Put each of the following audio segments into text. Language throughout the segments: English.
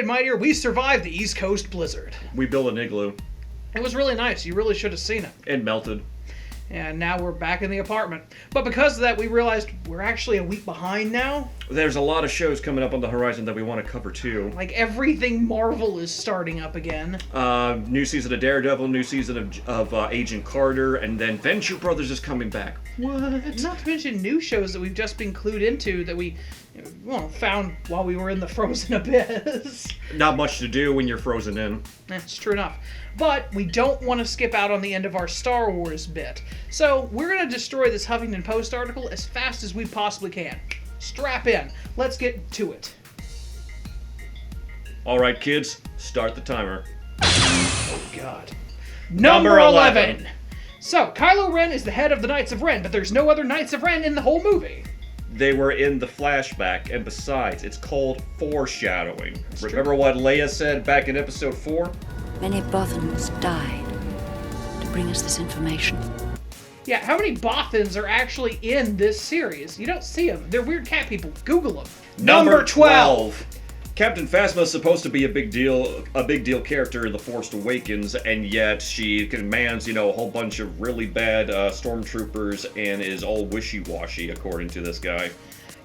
and Mightier, we survived the East Coast blizzard. We built an igloo. It was really nice. You really should have seen it. It melted. And now we're back in the apartment. But because of that, we realized we're actually a week behind now. There's a lot of shows coming up on the horizon that we want to cover too. Like everything Marvel is starting up again. New season of Daredevil, new season of Agent Carter, and then Venture Brothers is coming back. What? Not to mention new shows that we've just been clued into that we found while we were in the frozen abyss. Not much to do when you're frozen in. That's true enough. But we don't want to skip out on the end of our Star Wars bit. So we're going to destroy this Huffington Post article as fast as we possibly can. Strap in. Let's get to it. Alright kids, start the timer. Oh god. Number 11! So, Kylo Ren is the head of the Knights of Ren, but there's no other Knights of Ren in the whole movie. They were in the flashback, and besides, it's called foreshadowing. Remember what Leia said back in episode 4? Many Bothans died to bring us this information. Yeah, how many Bothans are actually in this series? You don't see them. They're weird cat people. Google them. Number 12! Captain Phasma is supposed to be a big deal character in The Force Awakens, and yet she commands, a whole bunch of really bad stormtroopers and is all wishy-washy, according to this guy.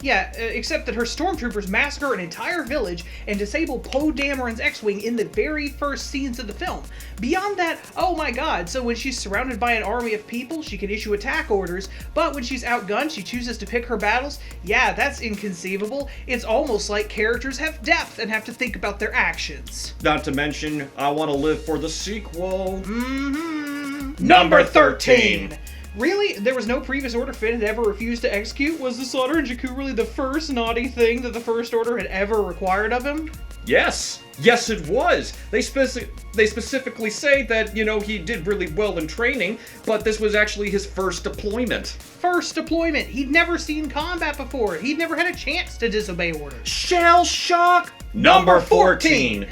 Yeah, except that her stormtroopers massacre an entire village and disable Poe Dameron's X-Wing in the very first scenes of the film. Beyond that, oh my god, so when she's surrounded by an army of people, she can issue attack orders, but when she's outgunned, she chooses to pick her battles? Yeah, that's inconceivable. It's almost like characters have depth and have to think about their actions. Not to mention, I want to live for the sequel. Number 13! Really? There was no previous Order Finn had ever refused to execute? Was the slaughter in Jakku really the first naughty thing that the First Order had ever required of him? Yes! Yes, it was! They specifically say that, he did really well in training, but this was actually his first deployment. First deployment! He'd never seen combat before. He'd never had a chance to disobey orders. Shell shock! Number 14!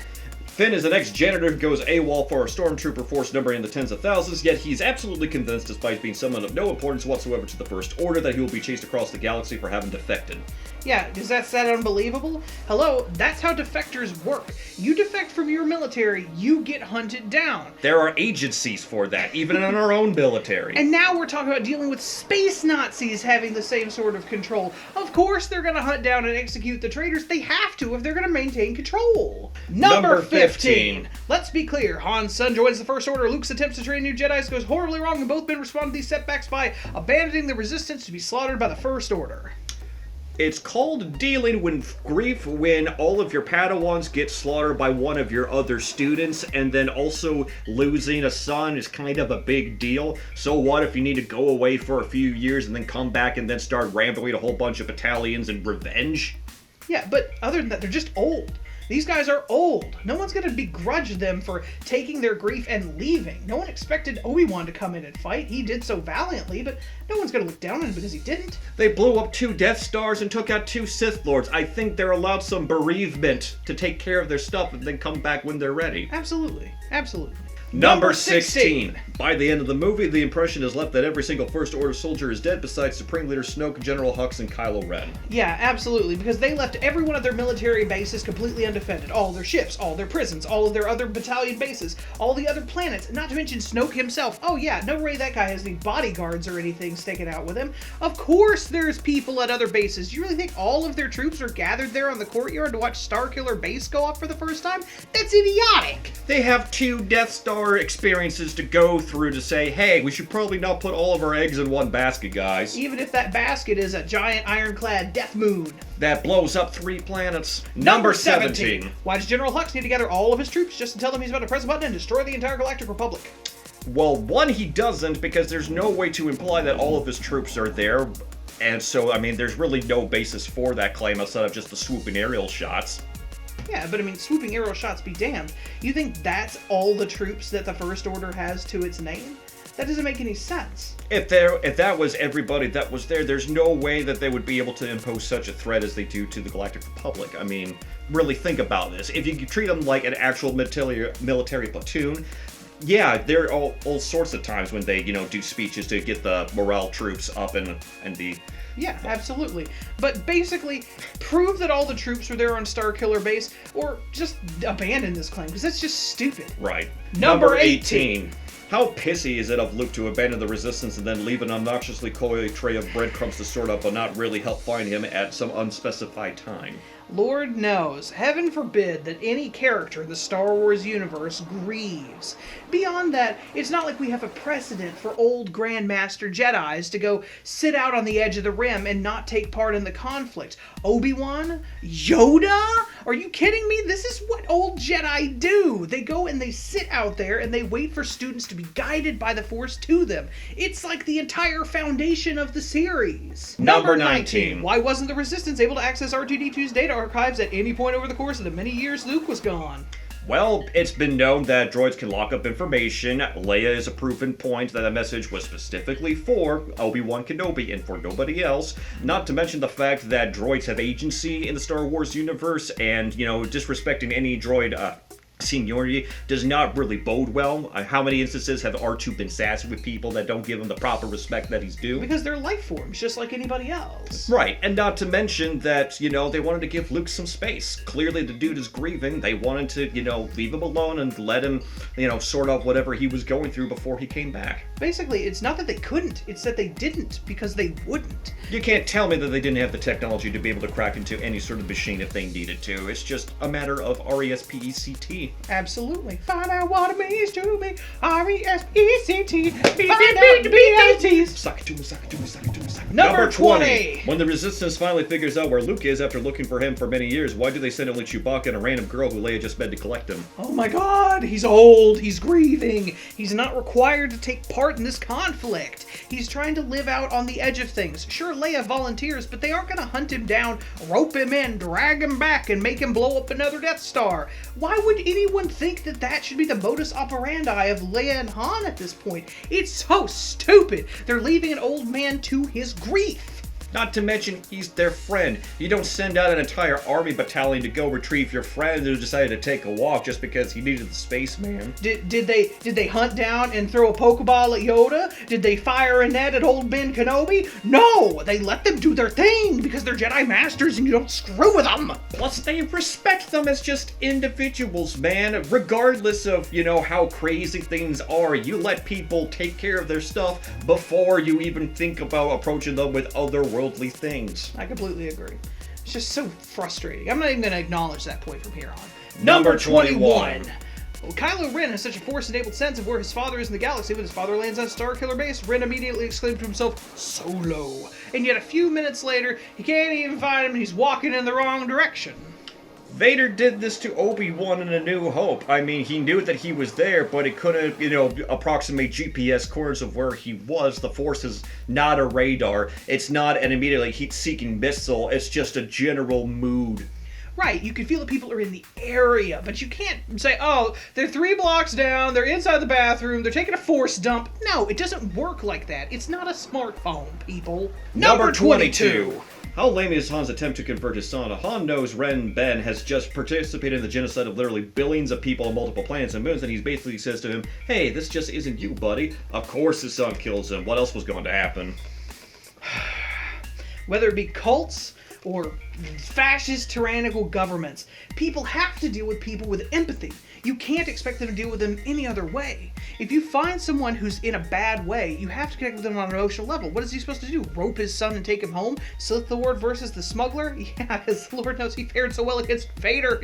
Finn is an ex-janitor who goes AWOL for a stormtrooper force numbering in the tens of thousands, yet he's absolutely convinced, despite being someone of no importance whatsoever to the First Order, that he will be chased across the galaxy for having defected. Yeah, does that sound unbelievable? Hello, that's how defectors work. You defect from your military, you get hunted down. There are agencies for that, even in our own military. And now we're talking about dealing with space Nazis having the same sort of control. Of course they're gonna hunt down and execute the traitors. They have to if they're gonna maintain control. Number 15. Let's be clear. Han's son joins the First Order. Luke's attempts to train new Jedis goes horribly wrong, and both men respond to these setbacks by abandoning the Resistance to be slaughtered by the First Order. It's called dealing with grief when all of your Padawans get slaughtered by one of your other students, and then also losing a son is kind of a big deal. So what if you need to go away for a few years and then come back and then start rambling a whole bunch of battalions in revenge? Yeah, but other than that, they're just old. These guys are old. No one's going to begrudge them for taking their grief and leaving. No one expected Obi-Wan to come in and fight. He did so valiantly, but no one's going to look down on him because he didn't. They blew up 2 Death Stars and took out 2 Sith Lords. I think they're allowed some bereavement to take care of their stuff and then come back when they're ready. Absolutely. Absolutely. Number 16. By the end of the movie, the impression is left that every single First Order soldier is dead besides Supreme Leader Snoke, General Hux, and Kylo Ren. Yeah, absolutely, because they left every one of their military bases completely undefended. All their ships, all their prisons, all of their other battalion bases, all the other planets, not to mention Snoke himself. Oh yeah, no way that guy has any bodyguards or anything sticking out with him. Of course there's people at other bases. Do you really think all of their troops are gathered there on the courtyard to watch Starkiller Base go off for the first time? That's idiotic! They have 2 Death Star experiences to go through to say, hey, we should probably not put all of our eggs in one basket, guys. Even if that basket is a giant ironclad death moon. That blows up 3 planets. Number 17. Why does General Hux need to gather all of his troops just to tell them he's about to press a button and destroy the entire Galactic Republic? Well, one, he doesn't, because there's no way to imply that all of his troops are there. And so, there's really no basis for that claim outside of just the swooping aerial shots. Yeah, but swooping aerial shots be damned. You think that's all the troops that the First Order has to its name? That doesn't make any sense. If that was everybody that was there, there's no way that they would be able to impose such a threat as they do to the Galactic Republic. Really think about this. If you treat them like an actual military platoon, Yeah, there are all sorts of times when they, do speeches to get the morale troops up and the... Yeah, absolutely. But basically, prove that all the troops were there on Starkiller Base, or just abandon this claim, because that's just stupid. Right. Number 18. How pissy is it of Luke to abandon the Resistance and then leave an obnoxiously coy tray of breadcrumbs to sort up but not really help find him at some unspecified time? Lord knows, heaven forbid that any character in the Star Wars universe grieves. Beyond that, it's not like we have a precedent for old Grandmaster Jedis to go sit out on the edge of the rim and not take part in the conflict. Obi-Wan? Yoda? Are you kidding me? This is what old Jedi do. They go and they sit out there and they wait for students to be guided by the Force to them. It's like the entire foundation of the series. Number 19. Why wasn't the Resistance able to access R2-D2's data archives at any point over the course of the many years Luke was gone? Well, it's been known that droids can lock up information. Leia is a proven point that a message was specifically for Obi-Wan Kenobi and for nobody else. Not to mention the fact that droids have agency in the Star Wars universe, and, disrespecting any droid seniority does not really bode well. How many instances have R2 been sassy with people that don't give him the proper respect that he's due? Because they're life forms, just like anybody else. Right, and not to mention that, they wanted to give Luke some space. Clearly the dude is grieving. They wanted to, leave him alone and let him, sort out whatever he was going through before he came back. Basically, it's not that they couldn't, it's that they didn't, because they wouldn't. You can't tell me that they didn't have the technology to be able to crack into any sort of machine if they needed to. It's just a matter of RESPECT. Absolutely. Find out what it means to me. RESPECT. Find out the BLTs. Suck it to me, suck it to me, suck it to me, suck it to me. Number 20. When the Resistance finally figures out where Luke is after looking for him for many years, why do they send only Chewbacca and a random girl who Leia just met to collect him? Oh my god, he's old, he's grieving. He's not required to take part in this conflict. He's trying to live out on the edge of things. Sure, Leia volunteers, but they aren't going to hunt him down, rope him in, drag him back, and make him blow up another Death Star. Why would anyone think that should be the modus operandi of Leia and Han at this point? It's so stupid. They're leaving an old man to his grief. Not to mention, he's their friend. You don't send out an entire army battalion to go retrieve your friend who decided to take a walk just because he needed the spaceman. Did they hunt down and throw a Pokeball at Yoda? Did they fire a net at old Ben Kenobi? No! They let them do their thing because they're Jedi Masters and you don't screw with them! Plus, they respect them as just individuals, man. Regardless of, how crazy things are, you let people take care of their stuff before you even think about approaching them with otherworldly things. I completely agree. It's just so frustrating. I'm not even going to acknowledge that point from here on. Number 21. Well, Kylo Ren has such a Force-enabled sense of where his father is in the galaxy. When his father lands on Starkiller Base, Ren immediately exclaimed to himself, "Solo." And yet a few minutes later, he can't even find him and he's walking in the wrong direction. Vader did this to Obi-Wan in A New Hope. I mean, he knew that he was there, but he couldn't, approximate GPS coordinates of where he was. The Force is not a radar. It's not an immediately heat-seeking missile. It's just a general mood. Right, you can feel that people are in the area, but you can't say, oh, they're 3 blocks down, they're inside the bathroom, they're taking a Force dump. No, it doesn't work like that. It's not a smartphone, people. Number 22. How lame is Han's attempt to convert his son? Han knows Ren Ben has just participated in the genocide of literally billions of people on multiple planets and moons, and he basically says to him, hey, this just isn't you, buddy. Of course his son kills him. What else was going to happen? Whether it be cults or fascist tyrannical governments, people have to deal with people with empathy. You can't expect them to deal with them any other way. If you find someone who's in a bad way, you have to connect with them on an emotional level. What is he supposed to do? Rope his son and take him home? Sith Lord versus the smuggler? Yeah, because Lord knows he fared so well against Vader.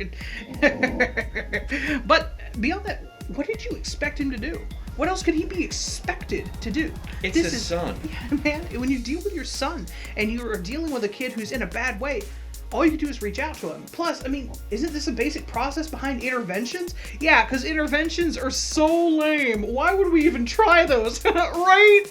But beyond that, what did you expect him to do? What else could he be expected to do? It's his son. Yeah, man, when you deal with your son and you are dealing with a kid who's in a bad way, all you can do is reach out to him. Plus, I mean, isn't this a basic process behind interventions? Yeah, because interventions are so lame. Why would we even try those, right?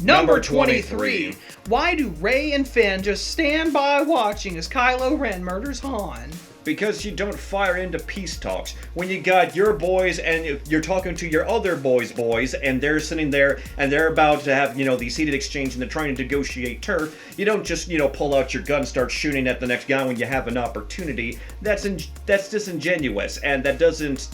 Number 23. Why do Rey and Finn just stand by watching as Kylo Ren murders Han? Because you don't fire into peace talks. When you got your boys and you're talking to your other boys, and they're sitting there and they're about to have, these heated exchange and they're trying to negotiate turf, you don't just, pull out your gun and start shooting at the next guy when you have an opportunity. That's disingenuous, and that doesn't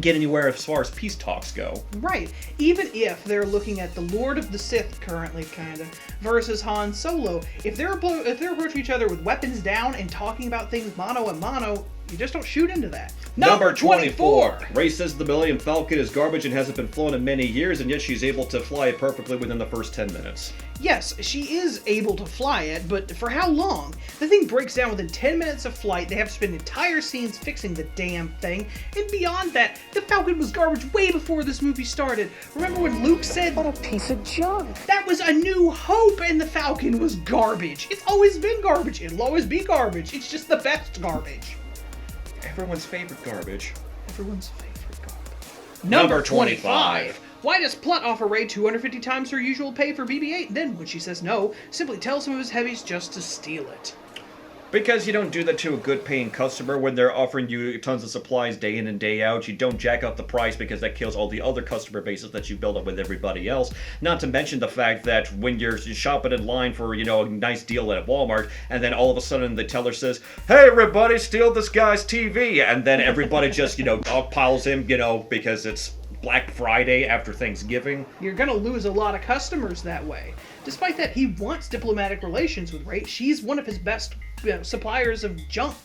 get anywhere as far as peace talks go. Right. Even if they're looking at the Lord of the Sith currently, kind of, versus Han Solo, if they're approaching each other with weapons down and talking about things mano a mano, you just don't shoot into that. Number 24! Rey says the Millennium Falcon is garbage and hasn't been flown in many years, and yet she's able to fly it perfectly within the first 10 minutes. Yes, she is able to fly it, but for how long? The thing breaks down within 10 minutes of flight. They have to spend entire scenes fixing the damn thing. And beyond that, the Falcon was garbage way before this movie started. Remember when Luke said, "What a piece of junk." That was A New Hope, and the Falcon was garbage. It's always been garbage. It'll always be garbage. It's just the best garbage. Everyone's favorite garbage. Everyone's favorite garbage. Number 25. Why does Plot offer Rey 250 times her usual pay for BB-8? Then, when she says no, simply tell some of his heavies just to steal it. Because you don't do that to a good paying customer when they're offering you tons of supplies day in and day out. You don't jack up the price because that kills all the other customer bases that you build up with everybody else. Not to mention the fact that when you're shopping in line for, a nice deal at Walmart, and then all of a sudden the teller says, "Hey everybody, steal this guy's TV," and then everybody just, dog piles him, because it's Black Friday after Thanksgiving. You're gonna lose a lot of customers that way. Despite that, he wants diplomatic relations with Rey. She's one of his best suppliers of junk.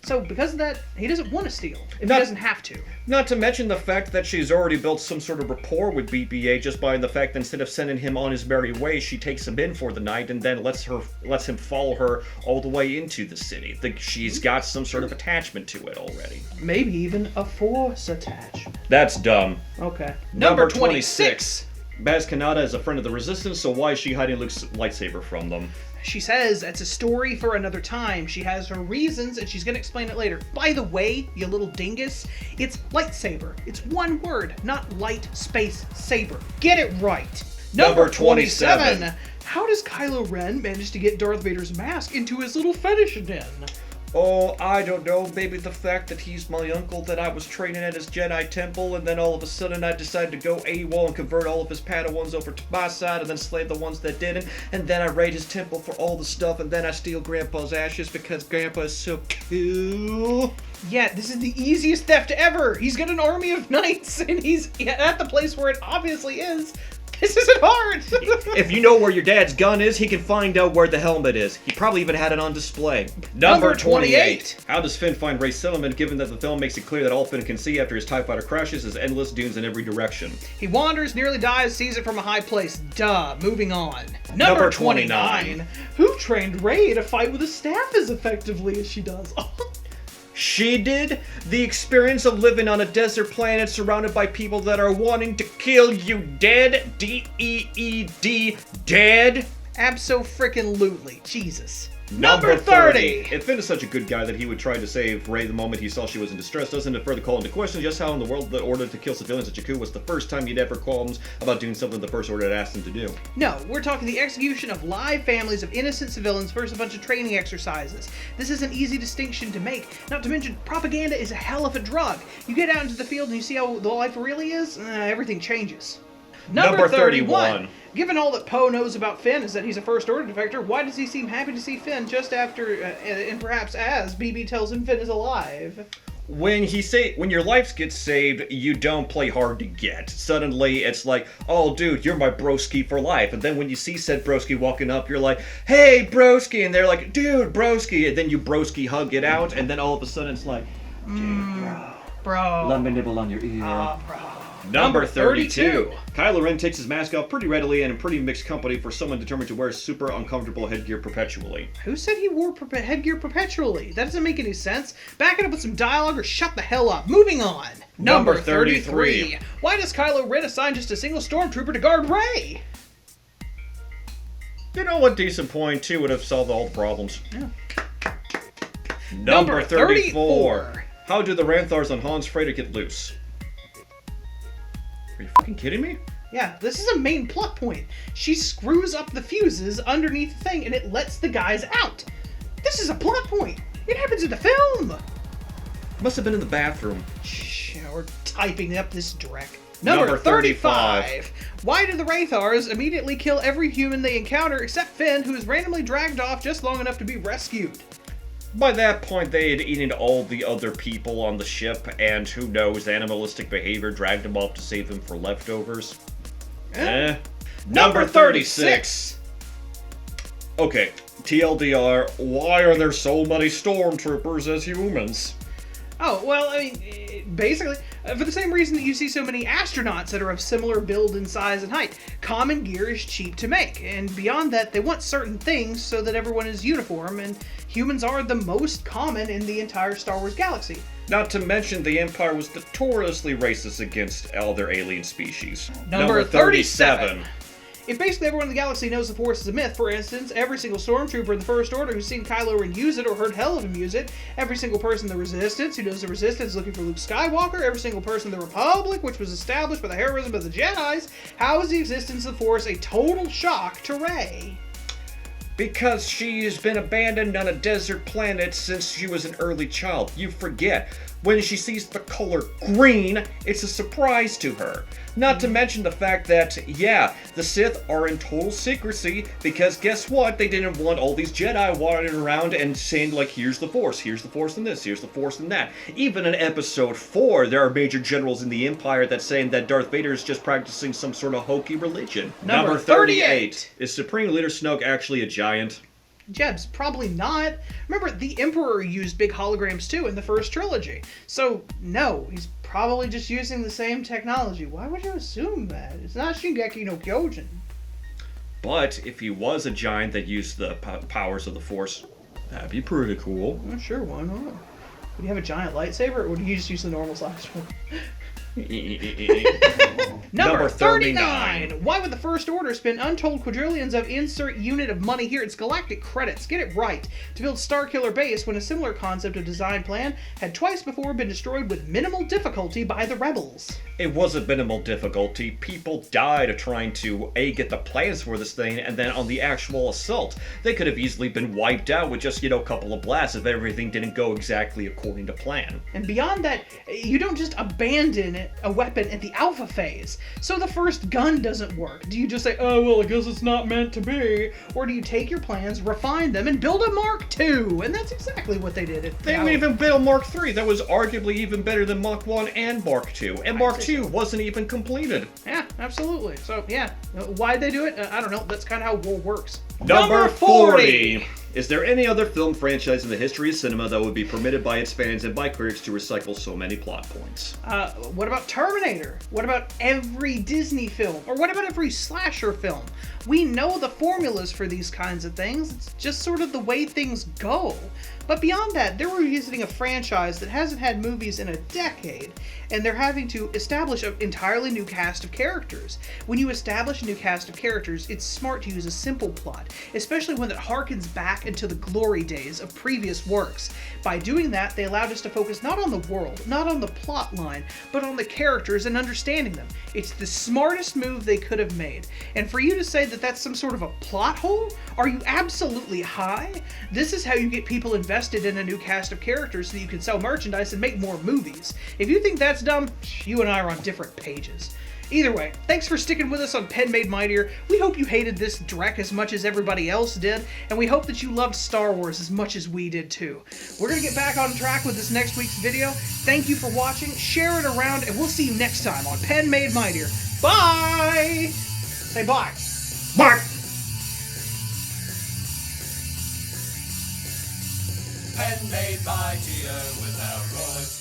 So because of that, he doesn't want to steal if he doesn't have to. Not to mention the fact that she's already built some sort of rapport with BB-8 just by the fact that instead of sending him on his merry way, she takes him in for the night and then lets him follow her all the way into the city. She's got some sort of attachment to it already. Maybe even a force attachment. That's dumb. Okay. Number 26. Baz Kanata is a friend of the Resistance, so why is she hiding Luke's lightsaber from them? She says it's a story for another time. She has her reasons, and she's going to explain it later. By the way, you little dingus, it's lightsaber. It's one word, not light space saber. Get it right. Number 27. How does Kylo Ren manage to get Darth Vader's mask into his little fetish den? Oh, I don't know, maybe the fact that he's my uncle that I was training at his Jedi temple, and then all of a sudden I decided to go AWOL and convert all of his Padawans over to my side, and then slay the ones that didn't, and then I raid his temple for all the stuff, and then I steal Grandpa's ashes because Grandpa is so cool. Yeah, this is the easiest theft ever. He's got an army of knights, and he's at the place where it obviously is. This isn't hard! If you know where your dad's gun is, he can find out where the helmet is. He probably even had it on display. Number 28. How does Finn find Rey settlement, given that the film makes it clear that all Finn can see after his TIE fighter crashes is endless dunes in every direction? He wanders, nearly dies, sees it from a high place. Duh. Moving on. Number 29. Who trained Rey to fight with a staff as effectively as she does? She did. The experience of living on a desert planet surrounded by people that are wanting to kill you dead. D-E-E-D. Dead. Abso-frickin-lutely. Jesus. Number 30. If Finn is such a good guy that he would try to save Rey the moment he saw she was in distress, doesn't it further call into question just how in the world the order to kill civilians at Jakku was the first time he'd ever qualms about doing something the First Order had asked him to do? No, we're talking the execution of live families of innocent civilians versus a bunch of training exercises. This is an easy distinction to make. Not to mention, propaganda is a hell of a drug. You get out into the field and you see how the life really is, everything changes. Number 31. Given all that Poe knows about Finn is that he's a First Order defector, why does he seem happy to see Finn just after, and perhaps as, BB tells him Finn is alive? When your life gets saved, you don't play hard to get. Suddenly, it's like, oh, dude, you're my broski for life. And then when you see said broski walking up, you're like, hey, broski. And they're like, dude, broski. And then you broski hug it out. And then all of a sudden, it's like, dude, bro. Let me nibble on your ear. Bro. Number 32. Kylo Ren takes his mask off pretty readily and in pretty mixed company for someone determined to wear super uncomfortable headgear perpetually. Who said he wore headgear perpetually? That doesn't make any sense. Back it up with some dialogue or shut the hell up. Moving on. Number 33. Why does Kylo Ren assign just a single stormtrooper to guard Rey? You know what? Decent point, too. Would have solved all the problems. Yeah. Number 34. How do the Ranthars on Han's freighter get loose? Are you fucking kidding me? Yeah, this is a main plot point. She screws up the fuses underneath the thing and it lets the guys out. This is a plot point. It happens in the film. Must have been in the bathroom. Shh, we're typing up this direct. Number 35. Why do the Ranthars immediately kill every human they encounter except Finn, who is randomly dragged off just long enough to be rescued? By that point, they had eaten all the other people on the ship, and who knows, animalistic behavior dragged them off to save them for leftovers. Number 36! Okay, TLDR, why are there so many stormtroopers as humans? Oh, well, I mean, basically, for the same reason that you see so many astronauts that are of similar build and size and height. Common gear is cheap to make, and beyond that, they want certain things so that everyone is uniform, and humans are the most common in the entire Star Wars galaxy. Not to mention, the Empire was notoriously racist against other alien species. Number 37! If basically everyone in the galaxy knows the Force is a myth, for instance, every single stormtrooper in the First Order who's seen Kylo Ren use it or heard hell of him use it, every single person in the Resistance who knows the Resistance is looking for Luke Skywalker, every single person in the Republic, which was established by the heroism of the Jedis, how is the existence of the Force a total shock to Rey? Because she's been abandoned on a desert planet since she was an early child. You forget. When she sees the color green, it's a surprise to her. Not to mention the fact that, yeah, the Sith are in total secrecy, because guess what? They didn't want all these Jedi wandering around and saying, like, here's the Force in this, here's the Force in that. Even in Episode 4, there are major generals in the Empire that saying that Darth Vader is just practicing some sort of hokey religion. Number 38! Is Supreme Leader Snoke actually a giant? Jebs, probably not. Remember, the Emperor used big holograms too in the first trilogy. So, no, he's probably just using the same technology. Why would you assume that? It's not Shingeki no Kyojin. But if he was a giant that used the powers of the Force, that'd be pretty cool. Well, sure, why not? Would you have a giant lightsaber, or would you just use the normal size one? Number 39! Why would the First Order spend untold quadrillions of insert unit of money here? It's galactic credits, get it right, to build Starkiller Base when a similar concept of design plan had twice before been destroyed with minimal difficulty by the rebels? It wasn't minimal difficulty. People died trying to, get the plans for this thing, and then on the actual assault, they could have easily been wiped out with just, a couple of blasts if everything didn't go exactly according to plan. And beyond that, you don't just abandon a weapon at the alpha phase. So the first gun doesn't work. Do you just say, oh, well, I guess it's not meant to be? Or do you take your plans, refine them, and build a Mark II? And that's exactly what they did. They even built Mark III. That was arguably even better than Mark I and Mark II. And Mark II wasn't even completed. Yeah, absolutely. So, yeah. Why'd they do it? I don't know. That's kind of how war works. Number 40! Is there any other film franchise in the history of cinema that would be permitted by its fans and by critics to recycle so many plot points? What about Terminator? What about every Disney film? Or what about every slasher film? We know the formulas for these kinds of things. It's just sort of the way things go. But beyond that, they're revisiting a franchise that hasn't had movies in a decade, and they're having to establish an entirely new cast of characters. When you establish a new cast of characters, it's smart to use a simple plot, especially one that harkens back into the glory days of previous works. By doing that, they allowed us to focus not on the world, not on the plot line, but on the characters and understanding them. It's the smartest move they could have made. And for you to say that that's some sort of a plot hole? Are you absolutely high? This is how you get people invested in a new cast of characters so that you can sell merchandise and make more movies. If you think that's dumb, you and I are on different pages. Either way, thanks for sticking with us on Pen Made Mightier. We hope you hated this Drek as much as everybody else did, and we hope that you loved Star Wars as much as we did too. We're going to get back on track with this next week's video. Thank you for watching, share it around, and we'll see you next time on Pen Made Mightier. Bye! Say bye. Bye! Pen made mightier without roids.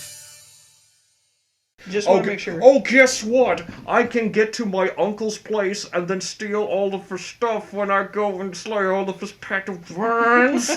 Just want to make sure. Oh, guess what? I can get to my uncle's place and then steal all of his stuff when I go and slay all of his pet worms.